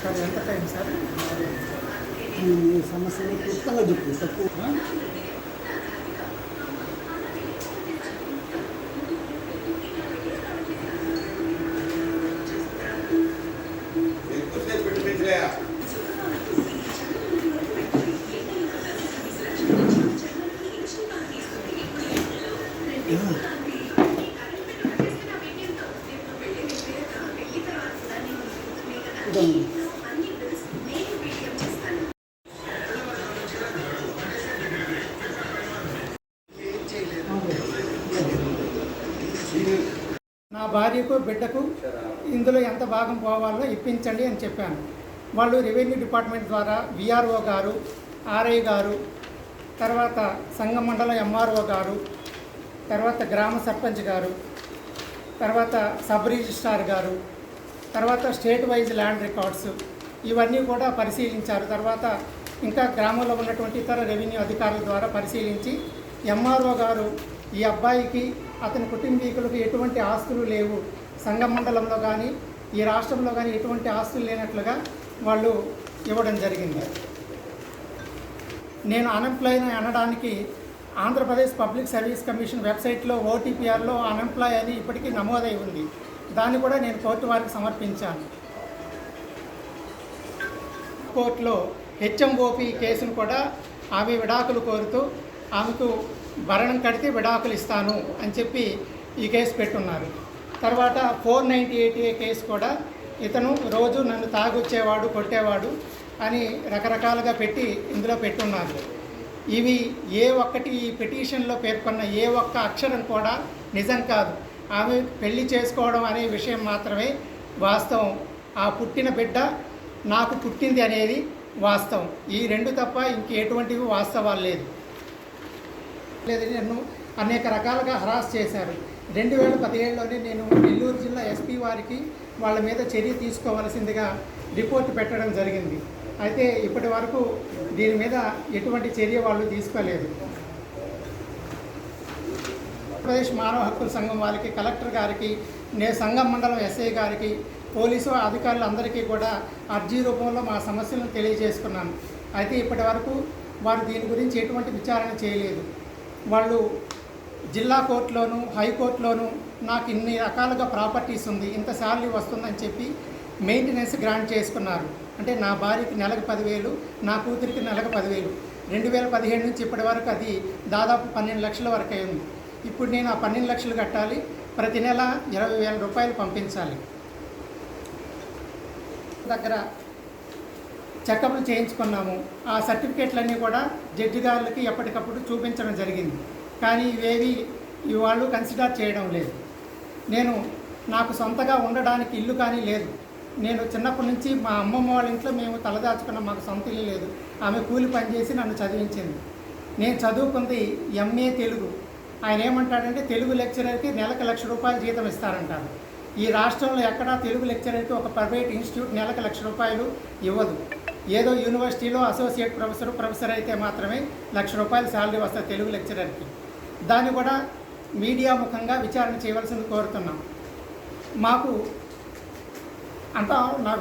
Sir ఎంత time sir ఈ సమస్యలు క్లుప్తంగా చెప్పు తక్కువ. నా భార్యకు బిడ్డకు ఇందులో ఎంత భాగం పోవాలో ఇప్పించండి అని చెప్పాను. వాళ్ళు రెవెన్యూ డిపార్ట్మెంట్ ద్వారా విఆర్ఓ గారు, ఆర్ఐ గారు, తర్వాత సంఘం మండల ఎంఆర్ఓ గారు, తర్వాత గ్రామ సర్పంచ్ గారు, తర్వాత సబ్ రిజిస్ట్రార్ గారు, తర్వాత స్టేట్ వైజ్ ల్యాండ్ రికార్డ్స్ ఇవన్నీ కూడా పరిశీలించారు. తర్వాత ఇంకా గ్రామంలో ఉన్నటువంటి ఇతర రెవెన్యూ అధికారుల ద్వారా పరిశీలించి ఎంఆర్ఓ గారు ఈ అబ్బాయికి అతని కుటుంబీకులకు ఎటువంటి ఆస్తులు లేవు, సంఘం మండలంలో కానీ ఈ రాష్ట్రంలో కానీ ఎటువంటి ఆస్తులు లేనట్లుగా వాళ్ళు ఇవ్వడం జరిగింది. నేను అన్ఎంప్లాయ్ అనడానికి ఆంధ్రప్రదేశ్ పబ్లిక్ సర్వీస్ కమిషన్ వెబ్సైట్లో ఓటీపీఆర్లో అన్ఎంప్లాయ్ అని ఇప్పటికీ నమోదై ఉంది. దాన్ని కూడా నేను కోర్టు వారికి సమర్పించాను. కోర్టులో హెచ్ఎంఓపి కేసును కూడా ఆమె విడాకులు కోరుతూ ఆమెకు భరణం కడితే విడాకులు ఇస్తాను అని చెప్పి ఈ కేసు పెట్టున్నారు. తర్వాత 498A కేసు కూడా ఇతను రోజు నన్ను తాగొచ్చేవాడు, కొట్టేవాడు అని రకరకాలుగా పెట్టి ఇందులో పెట్టున్నారు. ఇవి ఏ ఒక్కటి ఈ పిటిషన్లో పేర్కొన్న ఏ ఒక్క అక్షరం కూడా నిజం కాదు. ఆమె పెళ్లి చేసుకోవడం అనే విషయం మాత్రమే వాస్తవం. ఆ పుట్టిన బిడ్డ నాకు పుట్టింది అనేది వాస్తవం. ఈ రెండు తప్ప ఇంకెటువంటివి వాస్తవాలు లేదు. నన్ను అనేక రకాలుగా హరాస్ చేశారు. 2017లోనే నేను నెల్లూరు జిల్లా ఎస్పీ వారికి వాళ్ళ మీద చర్య తీసుకోవాల్సిందిగా రిపోర్ట్ పెట్టడం జరిగింది. అయితే ఇప్పటి వరకు దీని మీద ఎటువంటి చర్య వాళ్ళు తీసుకోలేదు. ఆంధ్రప్రదేశ్ మానవ హక్కుల సంఘం వారికి, కలెక్టర్ గారికి, సంఘం మండలం ఎస్ఐ గారికి, పోలీసు అధికారులందరికీ కూడా అర్జీ రూపంలో మా సమస్యలను తెలియజేసుకున్నాను. అయితే ఇప్పటి వరకు వారు దీని గురించి ఎటువంటి విచారణ చేయలేదు. వాళ్ళు జిల్లా కోర్టులోను, హైకోర్టులోను నాకు ఇన్ని రకాలుగా ప్రాపర్టీస్ ఉంది, ఇంత శాలరీ వస్తుందని చెప్పి మెయింటెనెన్స్ గ్రాంట్ చేసుకున్నారు. అంటే నా భార్యకి నెలకు 10,000, నా కూతురికి నెలకు 10,000. 2017 నుంచి ఇప్పటి వరకు అది దాదాపు 12 లక్షల వరకు అయింది. ఇప్పుడు నేను ఆ 12 లక్షలు కట్టాలి, ప్రతి నెల 20,000 రూపాయలు పంపించాలి. దగ్గర చెకప్లు చేయించుకున్నాము. ఆ సర్టిఫికేట్లన్నీ కూడా జడ్జి గారులకి ఎప్పటికప్పుడు చూపించడం జరిగింది. కానీ ఇవేవి వాళ్ళు కన్సిడర్ చేయడం లేదు. నాకు సొంతగా ఉండడానికి ఇల్లు కానీ లేదు. నేను చిన్నప్పటి నుంచి మా అమ్మమ్మ వాళ్ళ ఇంట్లో మేము తలదాచుకున్నాం. మాకు సొంత ఇల్లు లేదు. ఆమె కూలి పనిచేసి నన్ను చదివించింది. నేను చదువుకుంది ఎంఏ తెలుగు. ఆయన ఏమంటాడంటే తెలుగు లెక్చరర్కి నెలకు 1,00,000 రూపాయలు జీతం ఇస్తారంటారు. ఈ రాష్ట్రంలో ఎక్కడా తెలుగు లెక్చరర్కి ఒక ప్రైవేట్ ఇన్స్టిట్యూట్ నెలకు 1,00,000 రూపాయలు ఇవ్వదు. ఏదో యూనివర్సిటీలో అసోసియేట్ ప్రొఫెసర్ అయితే మాత్రమే 1,00,000 రూపాయలు శాలరీ వస్తుంది తెలుగు లెక్చరర్కి. దాన్ని కూడా మీడియా ముఖంగా విచారణ చేయవలసింది కోరుతున్నాం. నాకు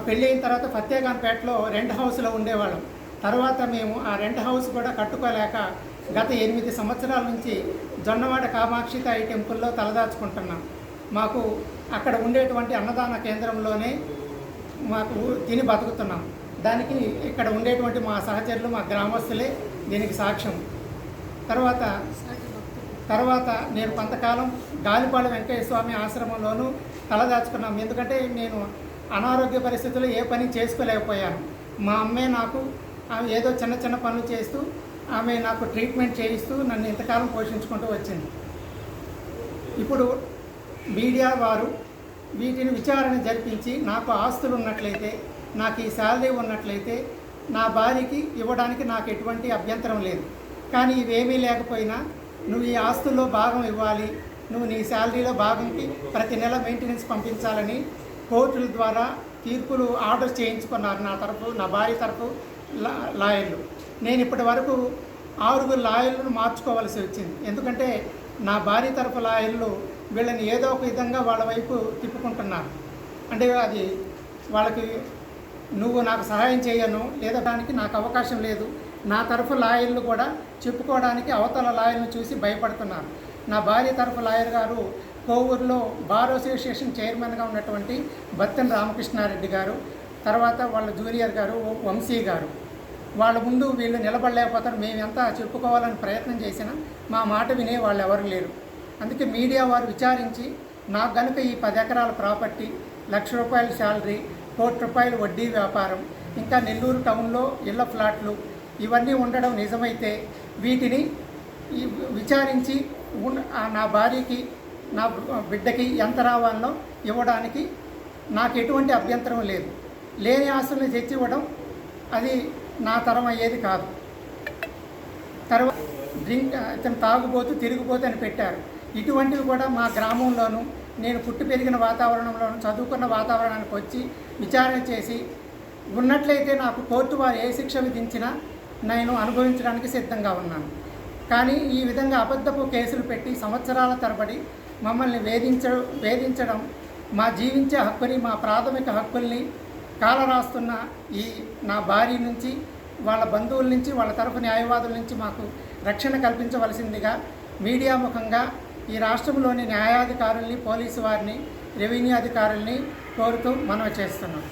పెళ్ళి అయిన తర్వాత ఫతేఖాన్పేటలో రెంట్ హౌస్లో ఉండేవాళ్ళం. తర్వాత మేము ఆ రెంట్ హౌస్ కూడా కట్టుకోలేక గత 8 సంవత్సరాల నుంచి జొన్నవాడ కామాక్షి తాయి టెంపుల్లో తలదాచుకుంటున్నాం. మాకు అక్కడ ఉండేటువంటి అన్నదాన కేంద్రంలోనే మాకు తిని బతుకుతున్నాం. దానికి ఇక్కడ ఉండేటువంటి మా సహచరులు, మా గ్రామస్తులే దీనికి సాక్ష్యం. తర్వాత నేను కొంతకాలం గాలిపాడు వెంకయ్య స్వామి ఆశ్రమంలోనూ తలదాచుకున్నాం. ఎందుకంటే నేను అనారోగ్య పరిస్థితుల్లో ఏ పని చేసుకోలేకపోయాను. మా అమ్మే నాకు ఏదో చిన్న చిన్న పనులు చేస్తూ ఆమె నాకు ట్రీట్మెంట్ చేయిస్తూ నన్ను ఇంతకాలం పోషించుకుంటూ వచ్చింది. ఇప్పుడు మీడియా వారు వీటిని విచారణ జరిపించి నాకు ఆస్తులు ఉన్నట్లయితే, నాకు ఈ శాలరీ ఉన్నట్లయితే నా భార్యకి ఇవ్వడానికి నాకు ఎటువంటి అభ్యంతరం లేదు. కానీ ఇవేమీ లేకపోయినా నువ్వు ఈ ఆస్తుల్లో భాగం ఇవ్వాలి, నువ్వు నీ శాలరీలో భాగంకి ప్రతి నెల మెయింటెనెన్స్ పంపించాలని కోర్టుల ద్వారా తీర్పులు ఆర్డర్ చేయించుకున్నారు. నా భార్య తరపు లాయర్లు. నేను ఇప్పటి వరకు 6 లాయర్లను మార్చుకోవాల్సి వచ్చింది. ఎందుకంటే నా భార్య తరపు లాయర్లు వీళ్ళని ఏదో ఒక విధంగా వాళ్ళ వైపు తిప్పుకుంటున్నారు. అంటే అది వాళ్ళకి నువ్వు నాకు సహాయం చేయను లేదా దానికి నాకు అవకాశం లేదు. నా తరఫు లాయర్లు కూడా చెప్పుకోవడానికి అవతల లాయర్ను చూసి భయపడుతున్నారు. నా భార్య తరఫు లాయర్ గారు కోవూరులో బార్ అసోసియేషన్ చైర్మన్గా ఉన్నటువంటి బత్తెన రామకృష్ణారెడ్డి గారు, తర్వాత వాళ్ళ జూనియర్ గారు వంశీ గారు. వాళ్ళ ముందు వీళ్ళు నిలబడలేకపోతారు. మేము ఎంత చెప్పుకోవాలని ప్రయత్నం చేసినా మా మాట వినే వాళ్ళు ఎవరు లేరు. అందుకే మీడియా వారు విచారించి నాకు గనుక ఈ 10 ఎకరాల ప్రాపర్టీ, ₹1,00,000 శాలరీ, ₹1,00,00,000 వడ్డీ వ్యాపారం, ఇంకా నెల్లూరు టౌన్లో ఇళ్ల ఫ్లాట్లు ఇవన్నీ ఉండడం నిజమైతే వీటిని విచారించి నా భార్యకి నా బిడ్డకి ఎంత రావాలో ఇవ్వడానికి నాకు ఎటువంటి అభ్యంతరం లేదు. లేని ఆస్తుల్ని తెచ్చివ్వడం అది నా తరం అయ్యేది కాదు. తర్వాత ఇతను తాగుబోతూ తిరిగిపోతూ అని పెట్టారు. ఇటువంటివి కూడా మా గ్రామంలోనూ నేను పుట్టి పెరిగిన వాతావరణంలోనూ చదువుకున్న వాతావరణానికి వచ్చి విచారణ చేసి ఉన్నట్లయితే నాకు కోర్టు వారు ఏ శిక్ష విధించినా నేను అనుభవించడానికి సిద్ధంగా ఉన్నాను. కానీ ఈ విధంగా అబద్ధపు కేసులు పెట్టి సంవత్సరాల తరబడి మమ్మల్ని వేధించడం, మా జీవించే హక్కుని, మా ప్రాథమిక హక్కుల్ని కాలరాస్తున్న ఈ నా భార్య నుంచి, వాళ్ళ బంధువుల నుంచి, వాళ్ళ తరపు న్యాయవాదుల నుంచి మాకు రక్షణ కల్పించవలసిందిగా మీడియా ముఖంగా ఈ రాష్ట్రంలోని న్యాయాధికారుల్ని, పోలీసు వారిని, రెవెన్యూ అధికారుల్ని కోరుతూ మనవి చేస్తున్నాం.